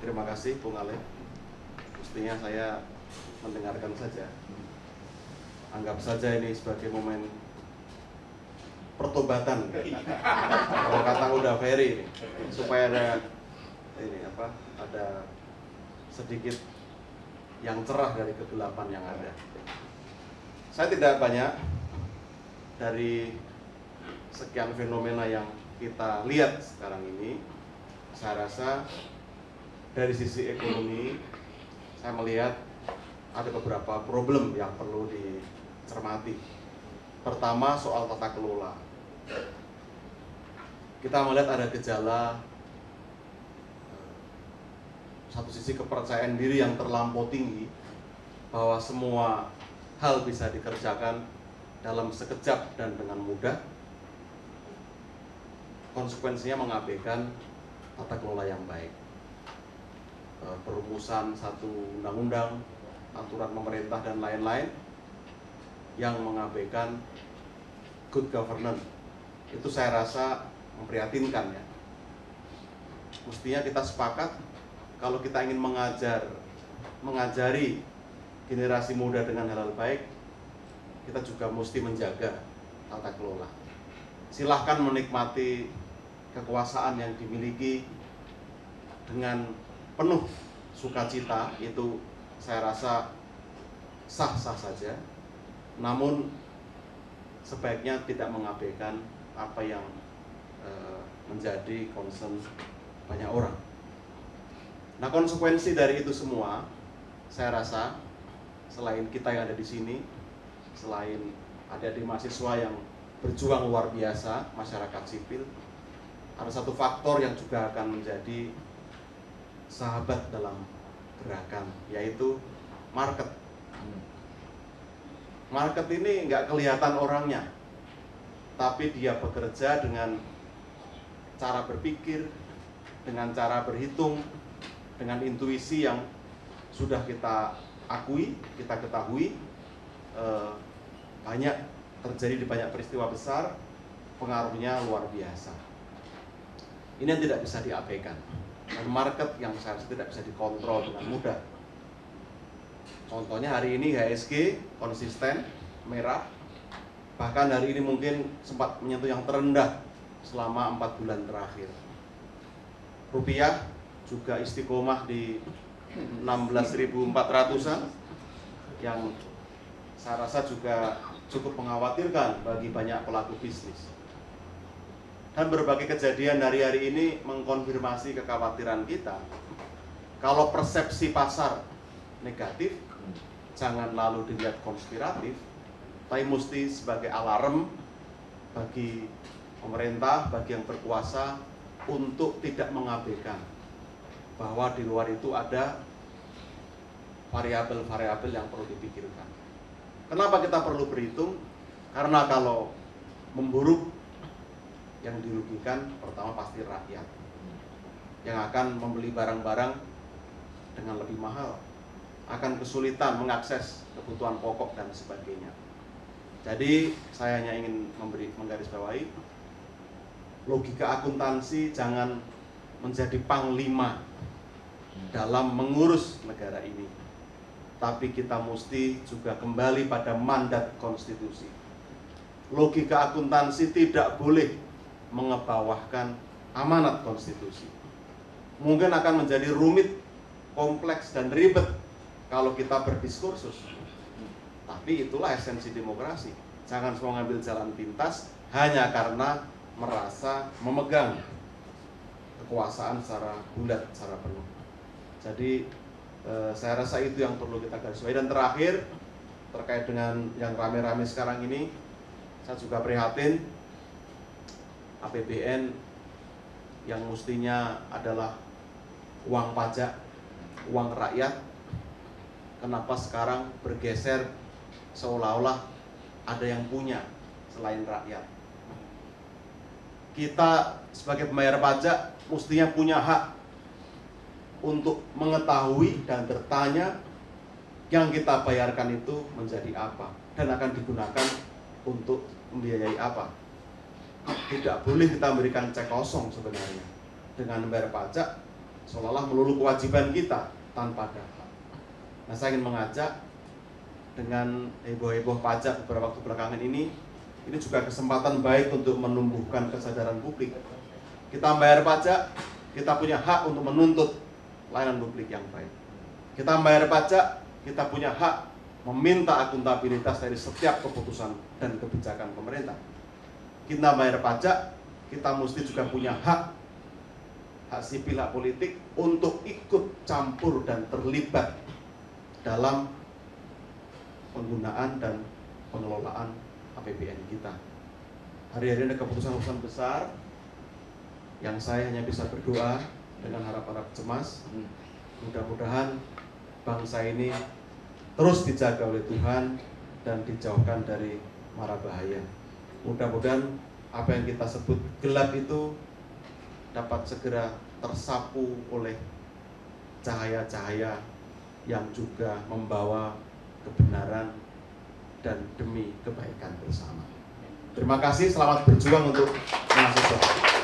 Terima kasih Bung Ale. Mestinya saya mendengarkan saja. Anggap saja ini sebagai momen pertobatan. Kalau kata Uda Ferry ini, supaya ada sedikit yang cerah dari kegelapan yang ada. Saya tidak banyak dari sekian fenomena yang kita lihat sekarang ini. Saya rasa dari sisi ekonomi, saya melihat ada beberapa problem yang perlu dicermati. Pertama, soal tata kelola. Kita melihat ada gejala satu sisi kepercayaan diri yang terlampau tinggi, bahwa semua hal bisa dikerjakan dalam sekejap dan dengan mudah. Konsekuensinya mengabaikan tata kelola yang baik. Perumusan satu undang-undang, aturan pemerintah dan lain-lain yang mengabaikan good governance. Itu saya rasa memprihatinkan ya. Mestinya kita sepakat kalau kita ingin mengajari generasi muda dengan hal-hal baik, kita juga mesti menjaga tata kelola. Silahkan menikmati kekuasaan yang dimiliki dengan penuh sukacita, itu saya rasa sah-sah saja. Namun sebaiknya tidak mengabaikan apa yang menjadi concern banyak orang. Nah, konsekuensi dari itu semua, saya rasa selain kita yang ada di sini, selain ada di mahasiswa yang berjuang luar biasa, masyarakat sipil, ada satu faktor yang juga akan menjadi sahabat dalam gerakan, yaitu market. Market ini nggak kelihatan orangnya, tapi dia bekerja dengan cara berpikir, dengan cara berhitung, dengan intuisi yang sudah kita akui, kita ketahui, banyak terjadi di banyak peristiwa besar, pengaruhnya luar biasa. Ini yang tidak bisa diabaikan. Dan market yang seharusnya tidak bisa dikontrol dengan mudah. Contohnya hari ini HSG konsisten merah, bahkan hari ini mungkin sempat menyentuh yang terendah selama 4 bulan terakhir. Rupiah juga istiqomah di 16.400-an, yang saya rasa juga cukup mengkhawatirkan bagi banyak pelaku bisnis. Dan berbagai kejadian hari-hari ini mengkonfirmasi kekhawatiran kita. Kalau persepsi pasar negatif, jangan lalu dilihat konspiratif, tapi mesti sebagai alarm bagi pemerintah, bagi yang berkuasa, untuk tidak mengabaikan bahwa di luar itu ada variabel-variabel yang perlu dipikirkan. Kenapa kita perlu berhitung? Karena kalau memburuk, yang dirugikan pertama pasti rakyat, yang akan membeli barang-barang dengan lebih mahal, akan kesulitan mengakses kebutuhan pokok dan sebagainya. Jadi saya hanya ingin menggarisbawahi, logika akuntansi jangan menjadi panglima dalam mengurus negara ini, tapi kita mesti juga kembali pada mandat konstitusi. Logika akuntansi tidak boleh mengebawahkan amanat konstitusi. Mungkin akan menjadi rumit, kompleks, dan ribet kalau kita berdiskursus. Tapi itulah esensi demokrasi. Jangan semua ngambil jalan pintas hanya karena merasa memegang kekuasaan secara bulat, secara penuh. Jadi saya rasa itu yang perlu kita garisbawahi. Dan terakhir, terkait dengan yang rame-rame sekarang ini, saya juga prihatin APBN yang mestinya adalah uang pajak, uang rakyat, kenapa sekarang bergeser seolah-olah ada yang punya selain rakyat. Kita sebagai pembayar pajak mestinya punya hak untuk mengetahui dan bertanya yang kita bayarkan itu menjadi apa dan akan digunakan untuk membiayai apa. Tidak boleh kita memberikan cek kosong sebenarnya. Dengan membayar pajak, seolah-olah melulu kewajiban kita tanpa ada hak. Nah, saya ingin mengajak dengan heboh-heboh pajak beberapa waktu belakangan ini juga kesempatan baik untuk menumbuhkan kesadaran publik. Kita bayar pajak, kita punya hak untuk menuntut layanan publik yang baik. Kita bayar pajak, kita punya hak meminta akuntabilitas dari setiap keputusan dan kebijakan pemerintah. Kita bayar pajak, kita mesti juga punya hak sipil, hak politik untuk ikut campur dan terlibat dalam penggunaan dan pengelolaan APBN kita. Hari-hari ada keputusan-keputusan besar yang saya hanya bisa berdoa dengan harap-harap cemas. Mudah-mudahan bangsa ini terus dijaga oleh Tuhan dan dijauhkan dari mara bahaya. Mudah-mudahan apa yang kita sebut gelap itu dapat segera tersapu oleh cahaya-cahaya yang juga membawa kebenaran dan demi kebaikan bersama. Terima kasih, selamat berjuang untuk mahasiswa.